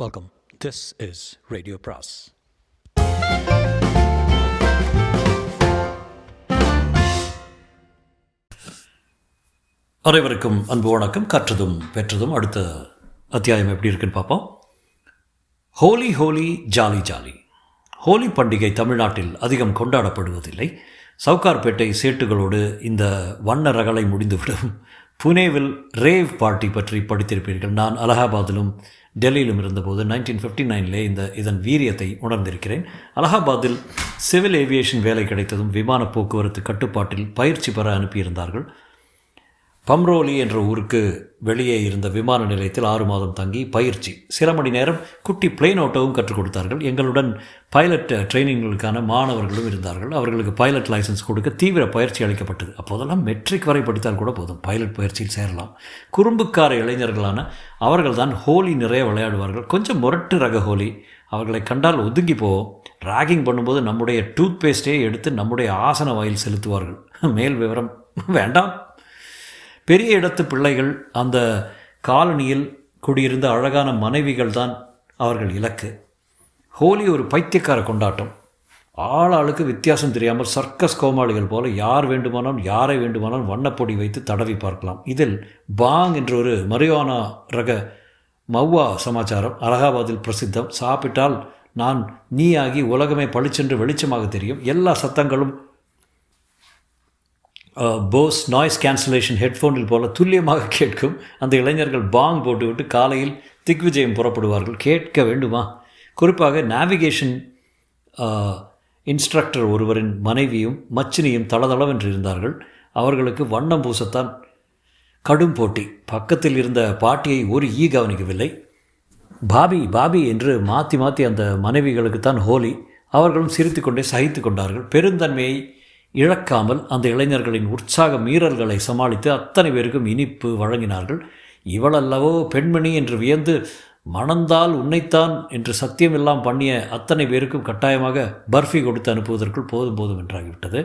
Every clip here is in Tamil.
Welcome. This is Radio Pras. அனைவருக்கும் அன்பு வணக்கம். கற்றதும் பெற்றதும் அடுத்த அத்தியாயம் எப்படி இருக்குன்னு பார்ப்போம். Holi Holi jolly jolly. ஹோலி பண்டிகை தமிழ்நாட்டில் அதிகம் கொண்டாடப்படுவதில்லை. சவுகார்பேட்டை சேட்டுகளோடு இந்த வண்ண ரகளை முடிந்துவிடும். புனேவில் ரேவ் பார்ட்டி பற்றி படித்திருப்பீர்கள். நான் அலகாபாத்திலும் டெல்லியிலும் இருந்தபோது 1959 இதன் வீரியத்தை உணர்ந்திருக்கிறேன். அலகாபாத்தில் சிவில் ஏவியேஷன் வேலை கிடைத்ததும் விமான போக்குவரத்து கட்டுப்பாட்டில் பயிற்சி பெற அனுப்பியிருந்தார்கள். பம்ரோலி என்ற ஊருக்கு வெளியே இருந்த விமான நிலையத்தில் 6 மாதம் தங்கி பயிற்சி, சில மணி நேரம் குட்டி பிளேன் ஓட்டவும் கற்றுக் கொடுத்தார்கள். எங்களுடன் பைலட் ட்ரைனிங்களுக்கான மாணவர்களும் இருந்தார்கள். அவர்களுக்கு பைலட் லைசன்ஸ் கொடுக்க தீவிர பயிற்சி அளிக்கப்பட்டது. அப்போதெல்லாம் மெட்ரிக் வரை படித்தால் கூட போதும், பைலட் பயிற்சியில் சேரலாம். குறும்புக்கார இளைஞர்களான அவர்கள்தான் ஹோலி நிறைய விளையாடுவார்கள். கொஞ்சம் முரட்டு ரக ஹோலி. அவர்களை கண்டால் ஒதுங்கி போவோம். ராகிங் பண்ணும்போது நம்முடைய டூத் பேஸ்ட்டே எடுத்து நம்முடைய ஆசன வாயில் செலுத்துவார்கள். மேல் விவரம் வேண்டாம். பெரிய இடத்து பிள்ளைகள், அந்த காலனியில் குடியிருந்த அழகான மனைவிகள் தான் அவர்கள் இலக்கு. ஹோலி ஒரு பைத்தியக்கார கொண்டாட்டம். ஆளாளுக்கு வித்தியாசம் தெரியாமல் சர்க்கஸ் கோமாளிகள் போல யார் வேண்டுமானாலும் யாரை வேண்டுமானாலும் வண்ணப்பொடி வைத்து தடவி பார்க்கலாம். இதில் பாங் என்ற ஒரு மரியானா ரக மவ்வா சமாச்சாரம் அலகாபாத்தில் பிரசித்தம். சாப்பிட்டால் நான் நீ ஆகி உலகமே பளிச்சென்று வெளிச்சமாக தெரியும். எல்லா சத்தங்களும் போஸ் நாய்ஸ் கேன்சலேஷன் ஹெட்ஃபோனில் போல துல்லியமாக கேட்கும். அந்த இளைஞர்கள் பாங் போட்டுவிட்டு காலையில் திக்விஜயம் புறப்படுவார்கள். கேட்க வேண்டுமா? குறிப்பாக நேவிகேஷன் இன்ஸ்ட்ரக்டர் ஒருவரின் மனைவியும் மச்சினியும் தளதளவென்று இருந்தார்கள். அவர்களுக்கு வண்ணம் பூசத்தான் கடும் போட்டி. பக்கத்தில் இருந்த பாட்டியை ஒரு கவனிக்கவில்லை. பாபி பாபி என்று மாற்றி மாற்றி அந்த மனைவிகளுக்குத்தான் ஹோலி. அவர்களும் சிரித்து கொண்டே சகித்து கொண்டார்கள். பெருந்தன்மையை இழக்காமல் அந்த இளைஞர்களின் உற்சாக மீறல்களை சமாளித்து அத்தனை பேருக்கும் இனிப்பு வழங்கினார்கள். இவளல்லவோ பெண்மணி என்று வியந்து மணந்தால் உன்னைத்தான் என்று சத்தியமெல்லாம் பண்ணிய அத்தனை பேருக்கும் கட்டாயமாக பர்ஃபி கொடுத்து அனுப்புவதற்குள் போதும் போதும் என்றாகிவிட்டது.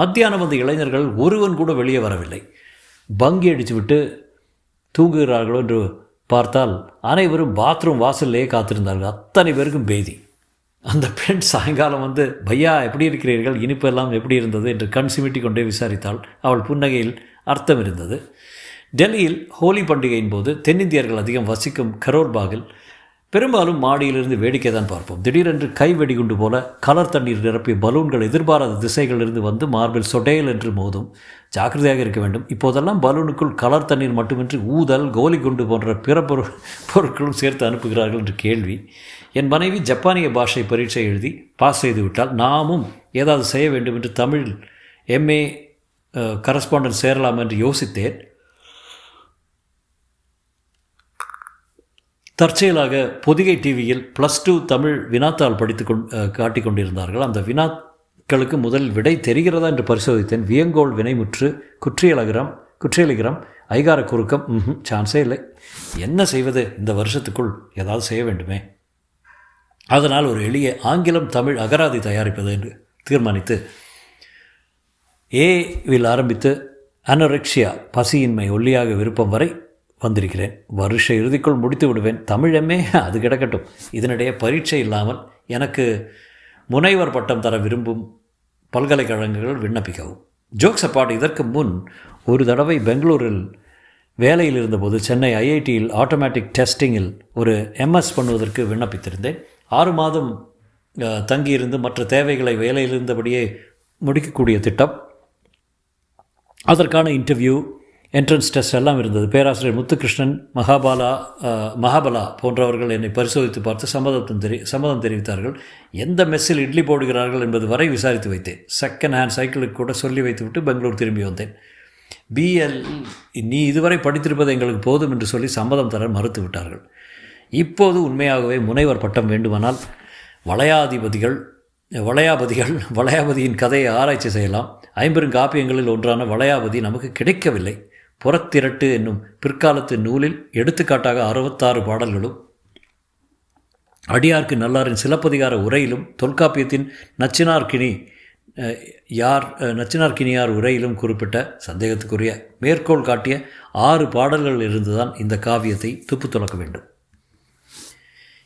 மத்தியானம் அந்த இளைஞர்கள் ஒருவன் கூட வெளியே வரவில்லை. பங்கி அடித்துவிட்டு தூங்குகிறார்களோ என்று பார்த்தால் அனைவரும் பாத்ரூம் வாசல்லையே காத்திருந்தார்கள். அத்தனை பேருக்கும் பேதி. அந்த பெண் சாயங்காலம் வந்து, பையா எப்படி இருக்கிறீர்கள், இனிப்பு எல்லாம் எப்படி இருந்தது என்று கண் சிமிட்டி கொண்டே விசாரித்தாள். அவள் புன்னகையில் அர்த்தம் இருந்தது. டெல்லியில் ஹோலி பண்டிகையின் போது தென்னிந்தியர்கள் அதிகம் வசிக்கும் கரோல்பாகில் பெரும்பாலும் மாடியிலிருந்து வேடிக்கை தான் பார்ப்போம். திடீரென்று கை வெடிகுண்டு போல கலர் தண்ணீர் நிரப்பிய பலூன்கள் எதிர்பாராத திசைகளிலிருந்து வந்து மார்பில் சொடேல் என்று மோதும். ஜாக்கிரதையாக இருக்க வேண்டும். இப்போதெல்லாம் பலூனுக்குள் கலர் தண்ணீர் மட்டுமின்றி ஊதல், கோலி குண்டு போன்ற பிற பொருட்களும் சேர்த்து அனுப்புகிறார்கள் என்று கேள்வி. என் மனைவி ஜப்பானிய பாஷை பரீட்சை எழுதி பாஸ் செய்து விட்டால் நாமும் ஏதாவது செய்ய வேண்டும் என்று தமிழில் எம்ஏ கரஸ்பாண்டன்ட் சேரலாம் என்று யோசித்தேன். தற்செயலாக பொதிகை டிவியில் +2 தமிழ் வினாத்தாள் படித்து காட்டிக் கொண்டிருந்தார்கள். அந்த வினாக்களுக்கு முதலில் விடை தெரிகிறதா என்று பரிசோதித்தேன். வியங்கோள், வினைமுற்று, குற்றியலிகரம், ஐகார குறுக்கம், சான்ஸே இல்லை. என்ன செய்வது? இந்த வருஷத்துக்குள் ஏதாவது செய்ய வேண்டுமே. அதனால் ஒரு எளிய ஆங்கிலம் தமிழ் அகராதி தயாரிப்பது என்று தீர்மானித்து ஏவில் ஆரம்பித்து அனரெக்ஷியா, பசியின்மை, ஒல்லியாக விருப்பம் வரை வந்திருக்கிறேன். வருஷ இறுதிக்குள் முடித்து விடுவேன். தமிழமே அது கிடக்கட்டும். இதனிடையே பரீட்சை இல்லாமல் எனக்கு முனைவர் பட்டம் தர விரும்பும் பல்கலைக்கழகங்கள் விண்ணப்பிக்கவும். ஜோக்ஸ் அப்பாட், இதற்கு முன் ஒரு தடவை பெங்களூரில் வேலையில் இருந்தபோது சென்னை ஐஐடியில் ஆட்டோமேட்டிக் டெஸ்டிங்கில் ஒரு எம்எஸ் பண்ணுவதற்கு விண்ணப்பித்திருந்தேன். 6 மாதம் தங்கியிருந்து மற்ற தேவைகளை வேலையில் இருந்தபடியே முடிக்கக்கூடிய திட்டம். அதற்கான இன்டர்வியூ, என்ட்ரன்ஸ் டெஸ்ட் எல்லாம் இருந்தது. பேராசிரியர் முத்துகிருஷ்ணன், மகாபலா போன்றவர்கள் என்னை பரிசோதித்து பார்த்து சம்மதம் தெரிவித்தார்கள். எந்த மெஸ்ஸில் இட்லி போடுகிறார்கள் என்பது வரை விசாரித்து வைத்தேன். செகண்ட் ஹேண்ட் சைக்கிளுக்கு கூட சொல்லி வைத்துவிட்டு பெங்களூர் திரும்பி வந்தேன். பிஎல், நீ இதுவரை படித்திருப்பது எங்களுக்கு போதும் என்று சொல்லி சம்மதம் தர மறுத்து விட்டார்கள். இப்போது உண்மையாகவே முனைவர் பட்டம் வேண்டுமானால் வளையாபதியின் கதையை ஆராய்ச்சி செய்யலாம். 50 காப்பியங்களில் ஒன்றான வளையாபதி நமக்கு கிடைக்கவில்லை. புறத்திரட்டு என்னும் பிற்காலத்து நூலில் எடுத்துக்காட்டாக 66 பாடல்களும், அடியார்க்கு நல்லாரின் சிலப்பதிகார உரையிலும், தொல்காப்பியத்தின் நச்சினார்கினியார் உரையிலும் குறிப்பிட்ட சந்தேகத்துக்குரிய மேற்கோள் காட்டிய 6 பாடல்கள் இருந்துதான் இந்த காவியத்தை துப்பு துலக்க வேண்டும்.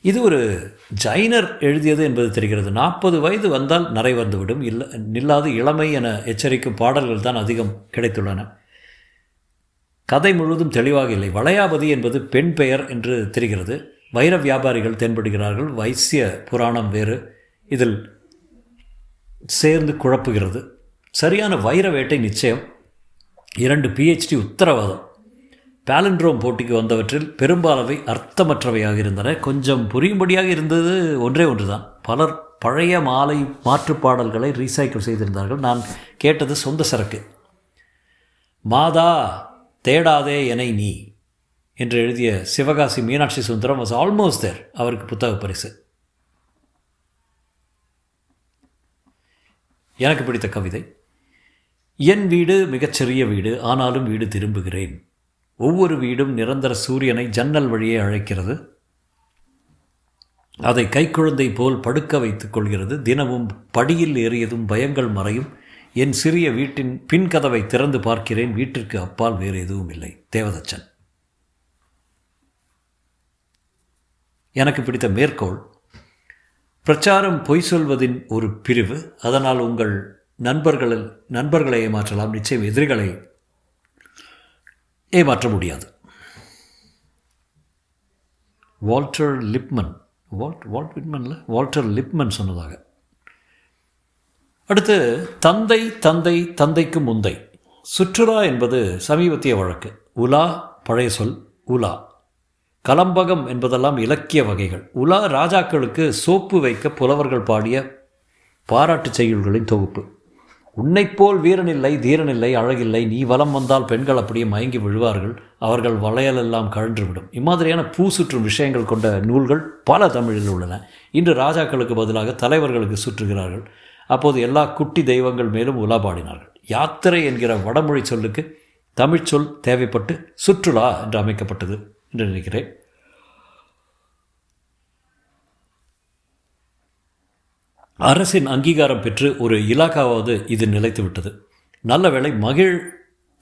இது ஒரு ஜைனர் எழுதியது என்பது தெரிகிறது. 40 வயது வந்தால் நிறை வந்துவிடும், நில்லாது இளமை என எச்சரிக்கும் பாடல்கள் தான் அதிகம் கிடைத்துள்ளன. கதை முழுவதும் தெளிவாக இல்லை. வளையாபதி என்பது பெண் பெயர் என்று தெரிகிறது. வைர வியாபாரிகள் தென்படுகிறார்கள். வைசிய புராணம் வேறு இதில் சேர்ந்து குழப்புகிறது. சரியான வைர வேட்டை நிச்சயம். 2 PhD உத்தரவாதம். பாலண்ட்ரோம் போட்டிக்கு வந்தவற்றில் பெரும்பாலவை அர்த்தமற்றவையாக இருந்தன. கொஞ்சம் புரியும்படியாக இருந்தது ஒன்றே ஒன்றுதான். பலர் பழைய மாலை மாற்றுப்பாடல்களை ரீசைக்கிள் செய்திருந்தார்கள். நான் கேட்டது சொந்த சரக்கு. மாதா தேடாதே எனை நீ என்று எழுதிய Sivakasi Meenakshi Sundaram was almost there. அவருக்கு புத்தக பரிசு. எனக்கு பிடித்த கவிதை. என் வீடு மிகச்சிறிய வீடு, ஆனாலும் வீடு திரும்புகிறேன். ஒவ்வொரு வீடும் நிரந்தர சூரியனை ஜன்னல் வழியே அழைக்கிறது. அதை கைக்குழந்தை போல் படுக்க வைத்துக் கொள்கிறது. தினமும் படியில் ஏறியதும் பயங்கள் மறையும். என் சிறிய வீட்டின் பின்கதவை திறந்து பார்க்கிறேன். வீட்டிற்கு அப்பால் வேறு எதுவும் இல்லை. தேவதச்சன். எனக்கு பிடித்த மேற்கோள். பிரச்சாரம் பொய் சொல்வதின் ஒரு பிரிவு. அதனால் உங்கள் நண்பர்களை ஏமாற்றலாம், நிச்சயம் எதிரிகளை ஏமாற்ற முடியாது. வால்டர் லிப்மன் சொன்னதாக. அடுத்து தந்தை தந்தை தந்தைக்கு முந்தை. சுற்றுலா என்பது சமீபத்திய வழக்கு. உலா பழைய சொல். உலா கலம்பகம் என்பதெல்லாம் இலக்கிய வகைகள். உலா ராஜாக்களுக்கு சோப்பு வைக்க புலவர்கள் பாடிய பாராட்டு செய்யுள்களின் தொகுப்பு. உன்னைப்போல் வீரனில்லை, தீரனில்லை, அழகில்லை, நீ வலம் வந்தால் பெண்கள் அப்படியே மயங்கி விழுவார்கள், அவர்கள் வளையலெல்லாம் கழன்றுவிடும். இம்மாதிரியான பூ சுற்றும் விஷயங்கள் கொண்ட நூல்கள் பல தமிழில் உள்ளன. இன்று ராஜாக்களுக்கு பதிலாக தலைவர்களுக்கு சுற்றுகிறார்கள். அப்போது எல்லா குட்டி தெய்வங்கள் மேலும் உலா பாடினார்கள். யாத்திரை என்கிற வடமொழி சொல்லுக்கு தமிழ்ச்சொல் தேவைப்பட்டு சுற்றுலா என்று அமைக்கப்பட்டது என்று நினைக்கிறேன். அரசின் அங்கீகாரம் பெற்று ஒரு இலாக்காவது இது நிலைத்துவிட்டது. நல்ல வேளை மகிழ்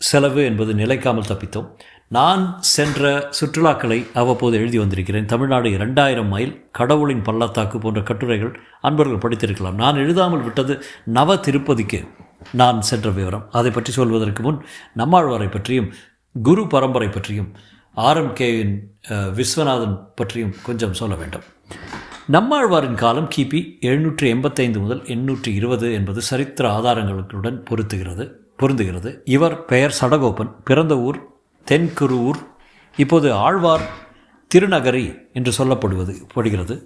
செலவு என்பது நிலைக்காமல் தப்பித்தோம். நான் சென்ற சுற்றுலாக்களை அவ்வப்போது எழுதி வந்திருக்கிறேன். தமிழ்நாடு 2000 மைல், கடவுளின் பள்ளத்தாக்கு போன்ற கட்டுரைகள் அன்பர்கள் படித்திருக்கலாம். நான் எழுதாமல் விட்டது நவ திருப்பதிக்கு நான் சென்ற விவரம். அதை பற்றி சொல்வதற்கு முன் நம்மாழ்வாரை பற்றியும் குரு பரம்பரை பற்றியும் RMKவின் விஸ்வநாதன் பற்றியும் கொஞ்சம் சொல்ல வேண்டும். நம்மாழ்வாரின் காலம் கிபி 785 முதல் 820 என்பது சரித்திர ஆதாரங்களுடன் பொருந்துகிறது. இவர் பெயர் சடகோபன். பிறந்த ஊர் தென்குருவூர். இப்போது ஆழ்வார் திருநகரி என்று சொல்லப்படுகிறது.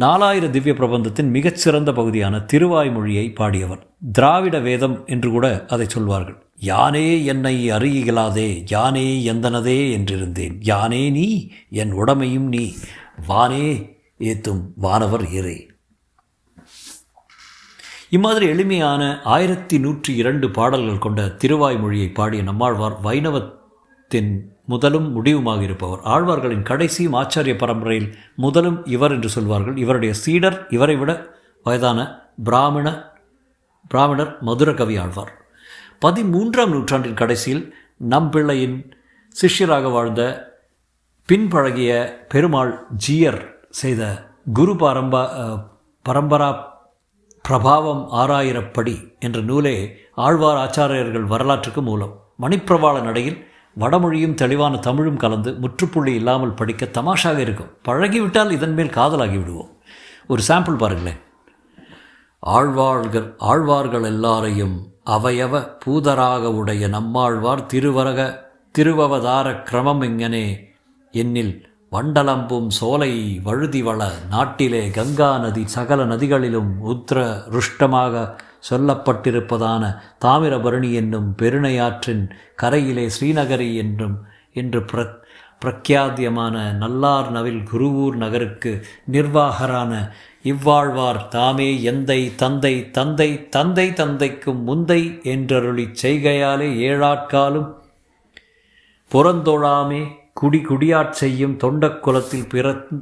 4000 திவ்ய பிரபந்தத்தின் மிகச்சிறந்த பகுதியான திருவாய்மொழியை பாடியவர். திராவிட வேதம் என்று கூட அதை சொல்வார்கள். யானே என்னை அறியலாதே, யானே எந்தனதே என்றிருந்தேன், யானே நீ என் உடமையும் நீ, வானே ஏத்தும் வானவர் ஏறே. இம்மாதிரி எளிமையான 1102 பாடல்கள் கொண்ட திருவாய்மொழியை பாடிய நம்மாழ்வார் வைணவத்தின் முதலும் முடிவுமாக இருப்பவர். ஆழ்வார்களின் கடைசியும் ஆச்சாரிய பரம்பரையில் முதலும் இவர் என்று சொல்வார்கள். இவருடைய சீடர் இவரை விட வயதான பிராமணர் மதுரகவி ஆழ்வார். 13ஆம் நூற்றாண்டின் கடைசியில் நம்பிள்ளையின் சிஷ்யராக வாழ்ந்த பின்பழகிய பெருமாள் ஜீயர் செய்த குரு பரம்பரா பிரபாவம் 6000 படி என்ற நூலே ஆழ்வார் ஆச்சாரியர்கள் வரலாற்றுக்கு மூலம். மணிப்பிரவாள நடையில் வடமொழியும் தெளிவான தமிழும் கலந்து முற்றுப்புள்ளி இல்லாமல் படிக்க தமாஷாக இருக்கும். பழகிவிட்டால் இதன் மேல் காதலாகி விடுவோம். ஒரு சாம்பிள் பாருங்களேன். ஆழ்வார்கள் எல்லாரையும் அவயவ பூதராக உடைய நம்மாழ்வார் திருவவதார கிரமம் எங்கனே என்னில் வண்டலம்பும் சோலை வழுதிவள நாட்டிலே கங்கா நதி சகல நதிகளிலும் உத்திர ருஷ்டமாக சொல்லப்பட்டிருப்பதான தாமிரபரணி என்னும் பெருணையாற்றின் கரையிலே ஸ்ரீநகரி என்று பிரக்யாத்தியமான நல்லார் நவில் குருவூர் நகருக்கு நிர்வாகரான இவ்வாழ்வார் தாமே எந்தை தந்தை தந்தை தந்தை தந்தைக்கும் முந்தை என்றருளி செய்கையாலே ஏழாட்காலும் புறந்தொழாமே குடியாட் செய்யும் தொண்டக் குலத்தில்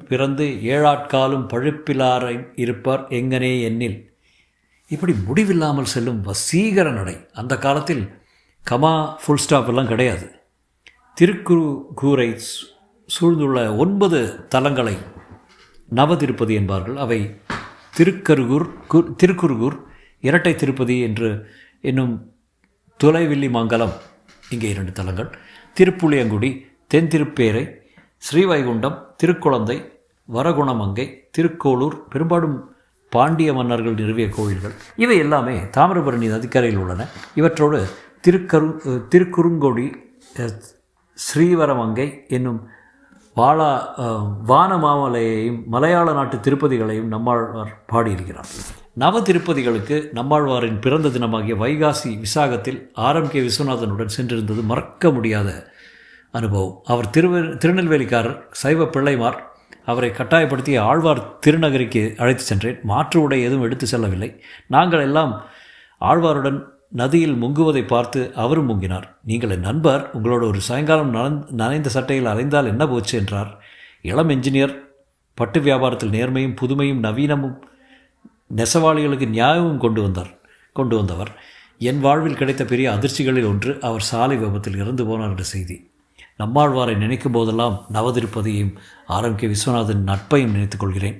பிறந்து ஏழாட்காலும் பழுப்பிலாரை இருப்பார் எங்கனே எண்ணில். இப்படி முடிவில்லாமல் செல்லும் வசீகர நடை. அந்த காலத்தில் கமா ஃபுல் ஸ்டாப் எல்லாம் கிடையாது. திருக்குறுகூரை சூழ்ந்துள்ள 9 தலங்களை நவதிருப்பதி என்பார்கள். அவை திருக்குருகூர், இரட்டை திருப்பதி என்று என்னும் துளைவில்லி மங்கலம் இங்கே 2 தலங்கள், திருப்புளியங்குடி, தென் திருப்பேரை, ஸ்ரீவைகுண்டம், திருக்குழந்தை, வரகுணமங்கை, திருக்கோளூர் பெரும்பாலும் பாண்டிய மன்னர்கள் நிறுவிய கோயில்கள். இவை எல்லாமே தாமிரபரணி நதிக்கரையில் உள்ளன. இவற்றோடு திருக்குறுங்கொடி, ஸ்ரீவரமங்கை என்னும் வானமாமலையையும் மலையாள நாட்டு திருப்பதிகளையும் நம்மாழ்வார் பாடியிருக்கிறார். நவ திருப்பதிகளுக்கு நம்மாழ்வாரின் பிறந்த தினமாகிய வைகாசி விசாகத்தில் RMK விஸ்வநாதனுடன் சென்றிருந்தது மறக்க முடியாத அனுபவம். அவர் திருநெல்வேலிக்காரர், சைவ பிள்ளைமார். அவரை கட்டாயப்படுத்தி ஆழ்வார் திருநகரிக்கு அழைத்து சென்றேன். மாற்று உடை எதுவும் எடுத்து செல்லவில்லை. நாங்கள் எல்லாம் ஆழ்வாருடன் நதியில் முங்குவதை பார்த்து அவரும் முங்கினார். நீங்கள் என் நண்பர், உங்களோட ஒரு சாயங்காலம் நனைந்த சட்டையில் அலைந்தால் என்ன போச்சு என்றார். இளம் என்ஜினியர், பட்டு வியாபாரத்தில் நேர்மையும் புதுமையும் நவீனமும் நெசவாளிகளுக்கு நியாயமும் கொண்டு வந்தவர். என் வாழ்வில் கிடைத்த பெரிய அதிர்ச்சிகளில் ஒன்று அவர் சாலை விபத்தில் இறந்து போனார் என்ற செய்தி. நம்மாழ்வாரை நினைக்கும் போதெல்லாம் நவதிருப்பதியையும் RMK விஸ்வநாதன் நட்பையும் நினைத்துக் கொள்கிறேன்.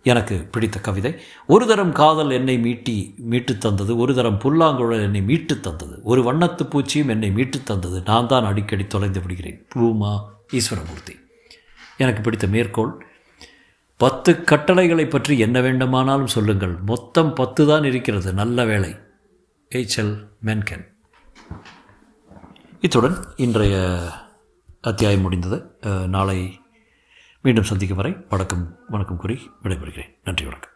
எனக்கு பிடித்த கவிதை: ஒரு தரம் காதல் என்னை மீட்டு தந்தது, ஒரு தரம் புல்லாங்குழல் என்னை மீட்டு தந்தது, ஒரு வண்ணத்து பூச்சியும் என்னை மீட்டு தந்தது, நான் தான் அடிக்கடி தொலைந்து விடுகிறேன். பூமா ஈஸ்வரமூர்த்தி. எனக்கு பிடித்த மேற்கோள்: 10 கட்டளைகளை பற்றி என்ன வேண்டுமானாலும் சொல்லுங்கள், மொத்தம் 10 தான் இருக்கிறது, நல்ல வேளை. H.L. மென்கென். இத்துடன் இன்றைய அத்தியாயம் முடிந்தது. நாளை மீண்டும் சந்திக்கும் வரை வணக்கம் கூறி விடைபெறுகிறேன். நன்றி, வணக்கம்.